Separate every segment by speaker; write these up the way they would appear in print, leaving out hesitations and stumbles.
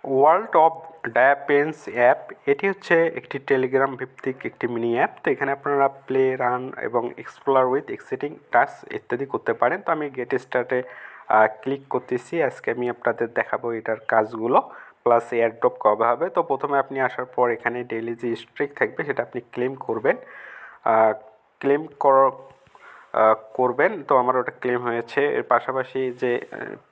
Speaker 1: World of ডায়াপেন্স app এটি হচ্ছে একটি টেলিগ্রাম ভিত্তিক একটি মিনি অ্যাপ। তো এখানে আপনারা প্লে, রান এবং এক্সপ্লোর উইথ এক্সিটিং টাস্ক ইত্যাদি করতে পারেন। তো আমি গেট স্টার্টে ক্লিক করতেছি। আজকে আমি আপনাদের দেখাবো এটার কাজগুলো প্লাস এয়ারড্রপ কবে হবে। তো প্রথমে আপনি আসার পর এখানে ডেইলি যে স্ট্রিক থাকবে সেটা আপনি ক্লেম করবেন। ক্লেম করবেন। তো আমার ওটা ক্লেম হয়েছে। এর পাশাপাশি যে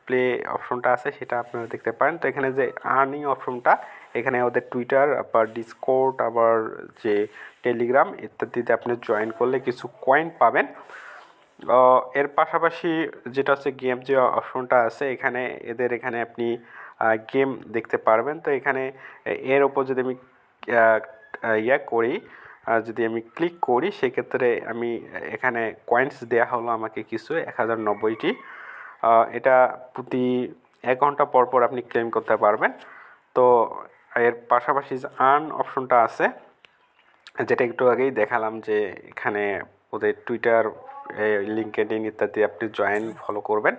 Speaker 1: প্লে অপশনটা আছে সেটা আপনারা দেখতে পারেন। তো এখানে যে আর্নিং অপশনটা, এখানে ওদের টুইটার, আবার ডিসকর্ড, আবার যে টেলিগ্রাম ইত্যাদিতে আপনি জয়েন করলে কিছু কয়েন পাবেন। এর পাশাপাশি যেটা হচ্ছে গেম যে অপশনটা আছে, এখানে এখানে আপনি গেম দেখতে পারবেন। তো এখানে এর ওপর যদি আমি করি, যদি আমি ক্লিক করি, সেক্ষেত্রে আমি এখানে কয়েন্স দেওয়া হলো আমাকে কিছু 1090টি। এটা প্রতি 1 ঘন্টা পর পর আপনি ক্লেম করতে পারবেন। তো এর পাশাপাশি যে আর্ন অপশনটা আছে, যেটা একটু আগেই দেখালাম, যে এখানে ওদের টুইটার, লিঙ্কডইন ইত্যাদি আপনি ফলো করবেন।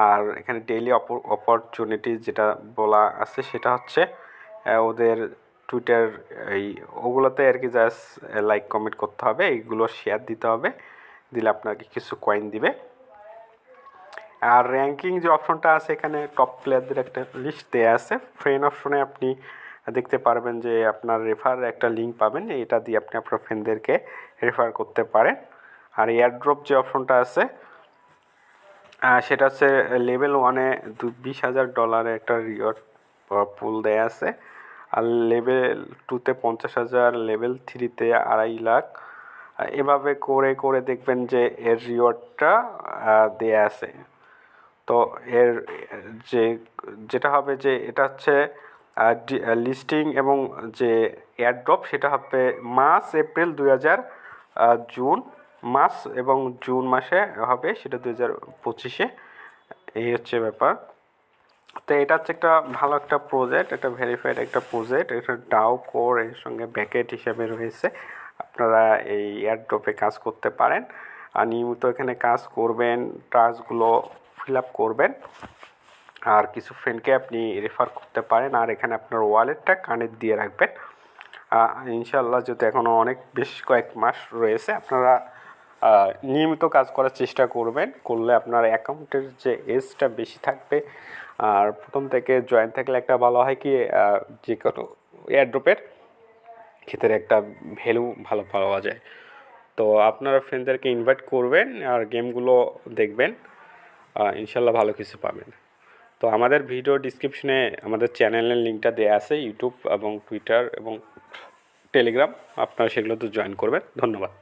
Speaker 1: আর এখানে ডেইলি অপরচুনিটি যেটা বলা আছে সেটা হচ্ছে ওদের টুইটার, ওগুলোতে আর কি জাস্ট লাইক কমেন্ট করতে হবে, এইগুলো শেয়ার দিতে হবে, দিলে আপনাকে কিছু কয়েন দিবে। আর র্যাঙ্কিং যে অপশনটা আছে, এখানে টপ প্লেয়ারদের একটা লিস্ট দেওয়া আছে। ফ্রেন্ড অপশনে আপনি দেখতে পারবেন যে আপনার রেফার একটা লিঙ্ক পাবেন, এটা দিয়ে আপনি আপনার ফ্রেন্ডদেরকে রেফার করতে পারেন। আর এয়ারড্রপ যে অপশনটা আছে সেটা হচ্ছে লেভেল 1-এ $20,000 একটা রিওয়ার্ড পুল দেয়া আছে। আর লেভেল 2-তে 50,000, লেভেল 3-তে 2.5 লাখ। এভাবে করে করে দেখবেন যে এর রিওয়ার্ডটা দেয়া আছে। তো এর যেটা হবে যে এটা হচ্ছে লিস্টিং এবং যে এয়ারড্রপ সেটা হবে মার্চ, এপ্রিল 2000, মার্চ এবং জুন মাসে হবে, সেটা 2025-এ। এই হচ্ছে ব্যাপার। তো এটা হচ্ছে একটা ভালো একটা প্রজেক্ট, এটা ভেরিফাইড একটা প্রজেক্ট, এটা ডাও কোর এর সঙ্গে ব্যাকেট হিসাবে রয়েছে। আপনারা এই এয়ারড্রপে কাজ করতে পারেন আর নিয়মিত এখানে কাজ করবেন, টাস্কগুলো ফিল আপ করবেন, আর কিছু ফ্রেন্ডকে আপনি রেফার করতে পারেন। আর এখানে আপনার ওয়ালেটটা কানেক্ট দিয়ে রাখবেন। ইনশাআল্লাহ, যদি এখনও অনেক বেশ কয়েক মাস রয়েছে, আপনারা নিয়মিত কাজ করার চেষ্টা করবেন। করলে আপনার অ্যাকাউন্টের যে এজটা বেশি থাকবে। আর প্রথম থেকে জয়েন থাকলে একটা ভালো হয় কি, যে কোনো এয়ারড্রপের ক্ষেত্রে একটা ভ্যালু ভালো পাওয়া যায়। তো আপনারা ফ্রেন্ডদেরকে ইনভাইট করবেন আর গেমগুলো দেখবেন, ইনশাল্লাহ ভালো কিছু পাবেন। তো আমাদের ভিডিও ডিসক্রিপশনে আমাদের চ্যানেলের লিঙ্কটা দেওয়া আছে, ইউটিউব এবং টুইটার এবং টেলিগ্রাম, আপনারা সেগুলোতে জয়েন করবেন। ধন্যবাদ।